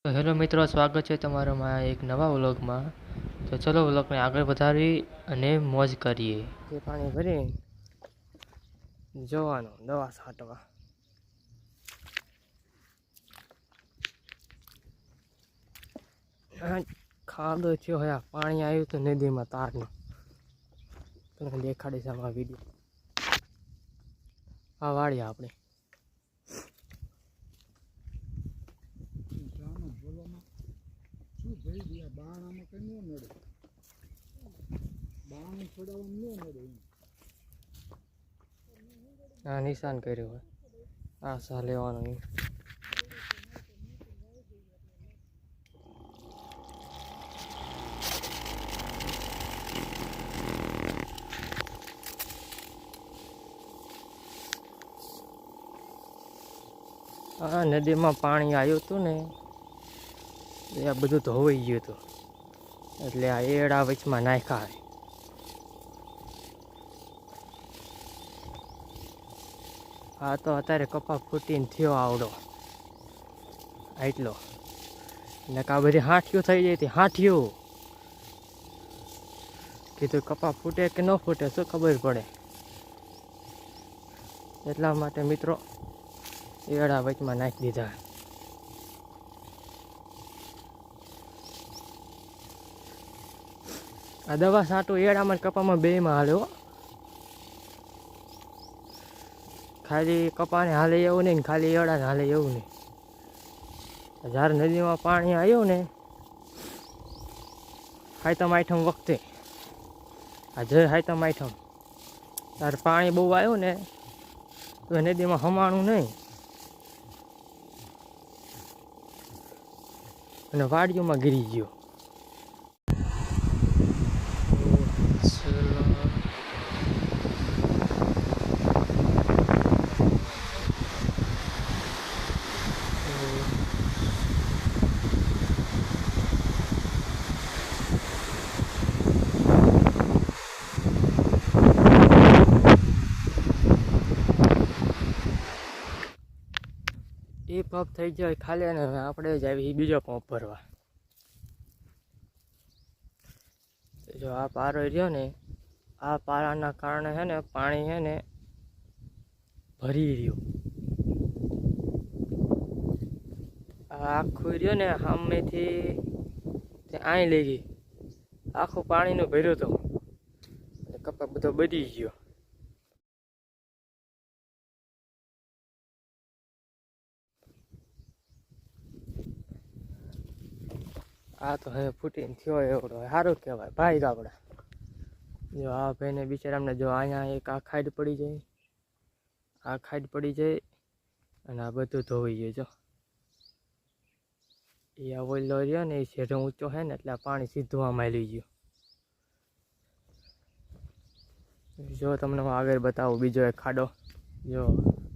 તો હેલો મિત્રો, સ્વાગત છે તમારો મારા એક નવા વ્લોગમાં. તો ચલો વ્લોગને આગળ વધારી અને મોજ કરીએ. તે પાણી ભરી જવાનું દવા છાંટવા. ખાડો થયો હે, પાણી આવ્યું તો નદીમાં તારનું. તમને દેખાડીશ આમાં વિડીયો. આ વાળી આપણે આ નિશાન કર્યું હોય, આ સા લેવાનું. આ નદીમાં પાણી આવ્યું હતું ને, એ બધું ધોવાઈ ગયું હતું, એટલે આ એડા વચમાં નાખ્યા. હા તો અત્યારે કપા ફૂટીને થયો આવડો આટલો ને, કા બધી હાંઠિયું થઈ જાય. હાંઠિયું કીધું કપા ફૂટે કે ન ફૂટે શું ખબર પડે, એટલા માટે મિત્રો એડા વચમાં નાખી દીધા. આ દવા છાંટું એડામાં કપામાં બેમાં હાલ્યો. ખાલી કપાને હાલે એવું નહીં, ખાલી એડાને હાલે એવું નહીં. જ્યારે નદીમાં પાણી આવ્યું ને હાયતમ આઠમ વખતે, આ જય હાયતમ આઠમ, ત્યારે પાણી બહુ આવ્યું ને તો નદીમાં હમાણું નહીં અને વાડીઓમાં ગીરી ગયો. એ પંપ થઈ જાય ખાલી, અને આપણે જ આવી બીજો પંપ ભરવા. જો આ પારો રહ્યો ને, આ પારાના કારણે છે ને પાણી છે ને ભરી રહ્યું. આ આખું રહ્યો ને સામેથી તે અહીં લઈ ગઈ, આખું પાણીનું ભર્યું હતું, કપા બધો બળી ગયો. આ તો હવે ફૂટીને થયો એવડો, સારું કહેવાય ભાઈ આપણા. જો આ ભાઈને બિચારામને જો અહીંયા એક આ ખાડ પડી જાય, આ ખાડ પડી જાય અને આ બધું ધોવાઈ જાય. જો એ આ ઓઈલો રહ્યો ને, એ શેઢો ઊંચો છે ને એટલે આ પાણી સીધું આમાં લઈ ગયું. જો તમને હું આગળ બતાવું બીજો એક ખાડો. જો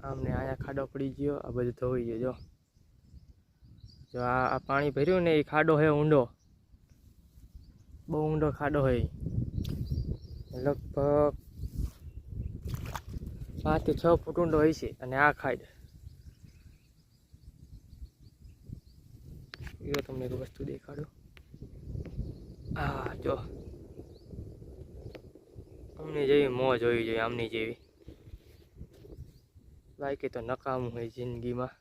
આમને અહીંયા ખાડો પડી ગયો, આ બધું ધોવાઈ ગયો. જો આ પાણી ભર્યું ને, એ ખાડો છે ઊંડો, બહુ ઊંડો ખાડો હોય, લગભગ 5 થી 6 ફૂટ ઊંડો હોય છે. અને આ ખાડ જો તમને એક વસ્તુ દેખાડું. હા જો આમની જેવી મોજ હોવી જોઈએ, આમની જેવી. બાકી તો નકામું હોય જિંદગીમાં.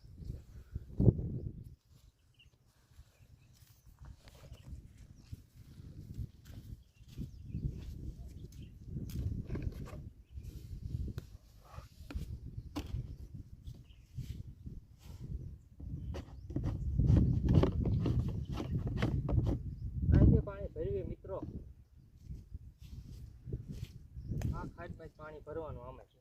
પાણી ભરવી મિત્રો, આ ખાડમાં પાણી ભરવાનું આમે છે.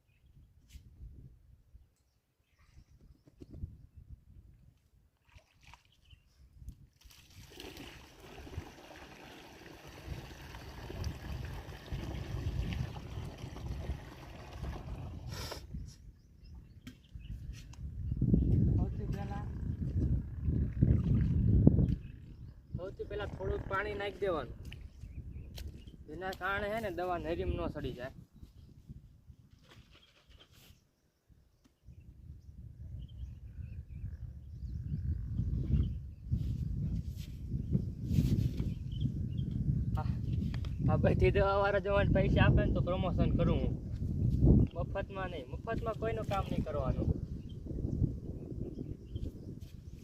સૌથી પહેલા થોડુંક પાણી નાખી દેવાનું, જેના કારણે છે ને દવા નરીમ ન સડી જાય. આ બધી દવાવાળા જવાને પૈસા આપે ને તો પ્રમોશન કરું હું, મફતમાં નહીં. મફતમાં કોઈનું કામ નહીં કરવાનું.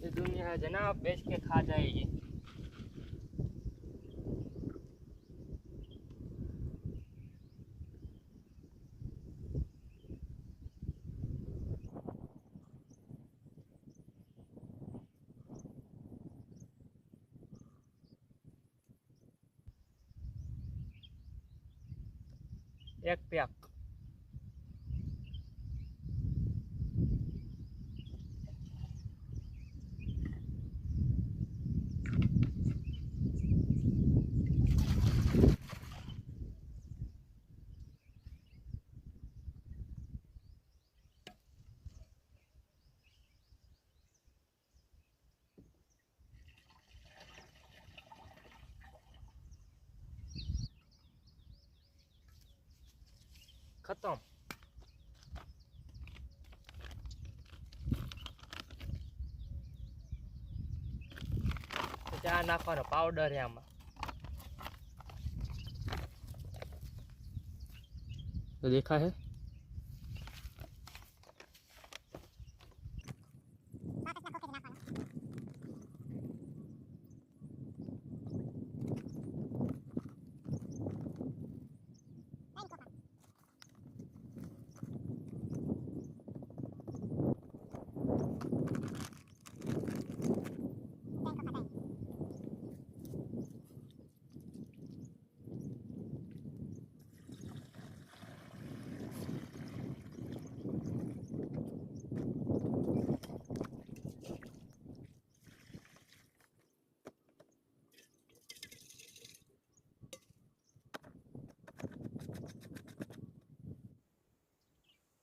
ये दुनिया है जनाब, बेच के खा जाएगी. एक प्याक खत्म. ચા નાખવાનો પાવડર છે આમાં. તો દેખા है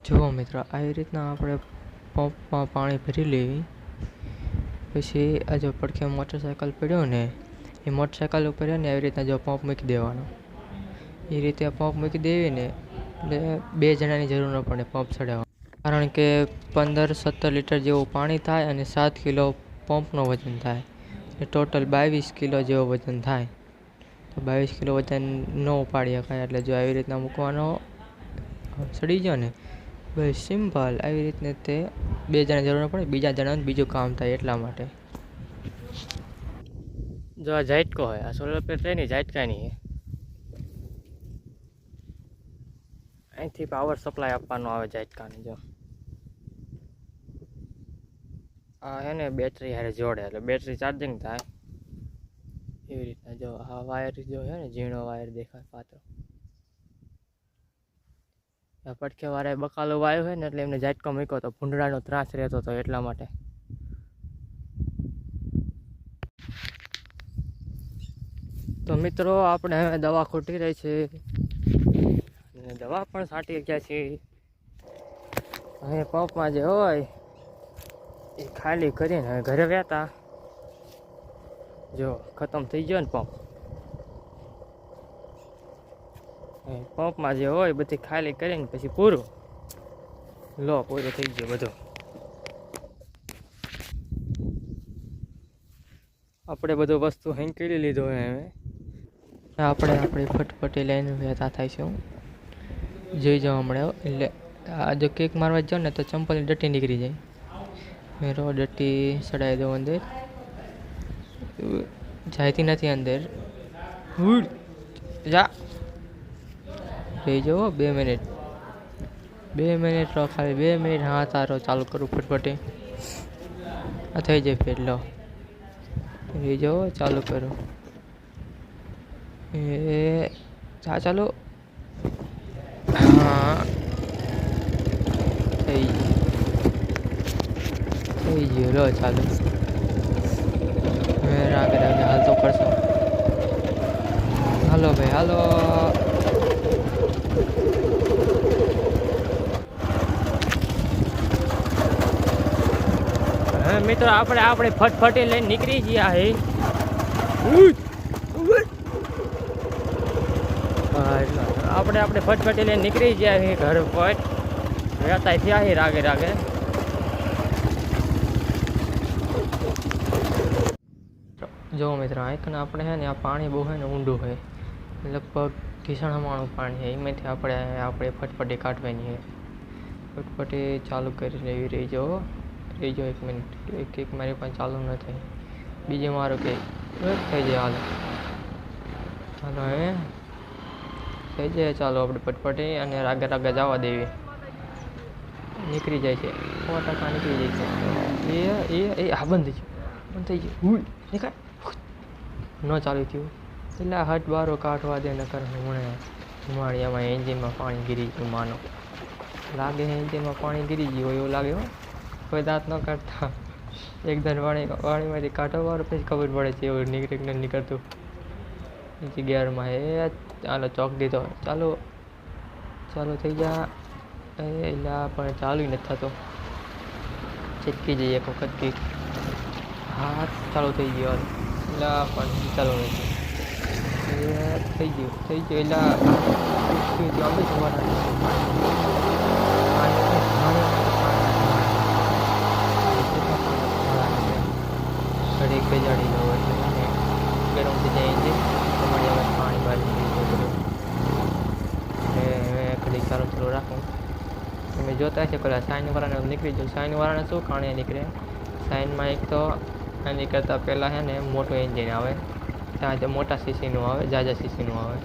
જુઓ મિત્રો, આવી રીતના આપણે પંપમાં પાણી ભરી લેવી. પછી આ જો પડખે મોટરસાઇકલ પડ્યો ને, એ મોટરસાઇકલ ઉપર ને આવી રીતના જો પંપ મૂકી દેવાનો. એ રીતે પંપ મૂકી દેવી ને એટલે 2 જણાની જરૂર ન પડે પંપ ચડાવવા. કારણ કે 15-17 લીટર જેવું પાણી થાય અને 7 કિલો પંપનો વજન થાય. એ ટોટલ 22 કિલો જેવો વજન થાય. તો 22 કિલો વજન ન ઉપાડી શકાય. એટલે જો આવી રીતના મૂકવાનો, ચડી ગયો ને બસ સિમ્પલ. આવી રીતને તે 2 જણા જરૂર ન પડે, બીજા જણાને બીજું કામ થાય એટલા માટે. જો આ ઝાટકો હોય, આ સોલર પ્લેટ રહી ને ઝાટકાની, અહીંથી પાવર સપ્લાય આપવાનો આવે ઝાટકાને. જો આ હે ને બેટરી હારે જોડે એટલે બેટરી ચાર્જિંગ થાય. એવી રીતના જો આ વાયર જો છે ને, ઝીણો વાયર દેખાય પાતળો, પડખે વાળા બકાલો વાયો હોય ને એટલે એમને ઝાટકો મૂક્યો તો ભૂંડડાનો ત્રાસ રહેતો હતો એટલા માટે. તો મિત્રો, આપણે હવે દવા ખૂટી રહી છે અને દવા પણ છાંટી ગયા છે. હવે પંપમાં જે હોય એ ખાલી કરીને હવે ઘરે વ્યાતા. જો ખતમ થઈ ગયો ને પંપ. પંપમાં જે હોય બધી ખાલી કરીને પછી પૂરું. લો, પૂરું થઈ ગયું બધું. આપણે બધું વસ્તુ હેંકી લીધો હોય. હવે આપણે આપણી ફટફટી લઈને વહેતા થાય છે. જોઈ જાઓ હમણાં. એટલે આ જો કેક મારવા જાઓ ને તો ચંપલની ડટ્ટી નીકળી જાય. મેં રો ડટ્ટી ચડાવી દઉં અંદર, જાયતી નથી અંદર. જા રહી જાઓ 2 મિનિટ. 2 મિનિટ રો, ખાલી 2 મિનિટ. હા તારો ચાલુ કરું ફટફટી. આ થઈ જાય ફેર. લો રહી જાઓ, ચાલુ કરું. એ હા ચાલો. હા થઈ ગયું. લો ચાલો. હવે રાગે રાગે હાલ તો કરશો. હાલો ભાઈ હાલો. મિત્રો, આપણે ફટફટી લઈને નીકળી ગયા હે. આપણે ફટફટી લઈને નીકળી ગયા હે ઘર પર. રહેતા થયા હે રાગે રાગે. જો મિત્રો, આંખને આપણે છે ને આ પાણી બહુ હોય ને ઊંડું હોય લગભગ ઘીસણમાણું પાણી છે. એમાંથી આપણે ફટફટી કાઢવાની છે. ફટફટી ચાલુ કરી લેવી. રહીજો 1 મિનિટ. એક મારી પણ ચાલુ ન થઈ. બીજે મારું કે થઈ જાય. હાલો હવે થઈ જાય. ચાલો આપણે ફટફટી અને આગળ જવા દેવી. નીકળી જાય છે. 100% નીકળી જાય છે. એ આ બંધ થઈ ગયું. નીકળ ન ચાલુ થયું એટલે હટ બારો કાઢવા દે. નકર હુમાળિયામાં એન્જિનમાં પાણી ગીરી ગયું. માનો લાગે એન્જિનમાં પાણી ગીરી ગયું હોય એવું લાગે. કોઈ દાંત ન કાઢતા એકદમ પાણીમાંથી કાઢો વાળો પછી ખબર પડે છે એવું નીકળે કે નથી નીકળતું. નીચે ગેરમાં ચાલો ચોક દીધો. ચાલો થઈ જા. એટલે પણ ચાલુ નથી થતો. ચટકી જઈએ એક વખત કે હા ચાલુ થઈ ગયો. એટલે પણ ચાલુ નથી. થઈ ગયું એટલે આપણે ઘડીક બેજાડી લો એટલે ગરમ થઈ જાય એન્જિન. તમારી હવે પાણી બહાર નીકળી જાય. એટલે ઘડીક ચાલુ રાખું. તમે જોતા હશે પેલા સાઇનવાળાને નીકળી જાય. સાઇનવાળાને શું કારણે નીકળે? સાઇનમાં એક તો એની કરતાં પહેલાં છે ને મોટું એન્જિન આવે. ત્યાં મોટા સીસીનું આવે, જાજા સીસીનું આવે.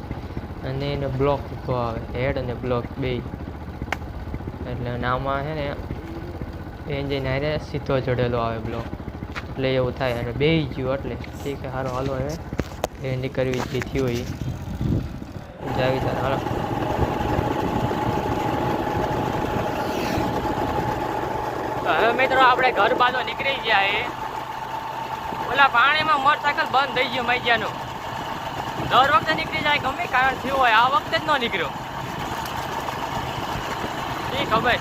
અને એને બ્લોક ઊભો આવે, હેડ અને બ્લોક બે. એટલે આમાં છે ને એન્જિન હારે સીધો જડેલો આવે બ્લોક. એટલે એવું થાય અને બે ગયું એટલે ઠીક છે. સારું હાલો હવે એ નીકળવી જે થયું હોય જાવી ચાલ. હાલો હવે મિત્રો આપણે ઘર બાજુ નીકળી ગયા. ઓલા પાણીમાં મોટરસાયકલ બંધ થઈ ગયું મૈજાનું. દર વખતે નીકળી જાય ગમે કારણ થયું હોય. આ વખતે જ ન નીકળ્યો. એ ખબર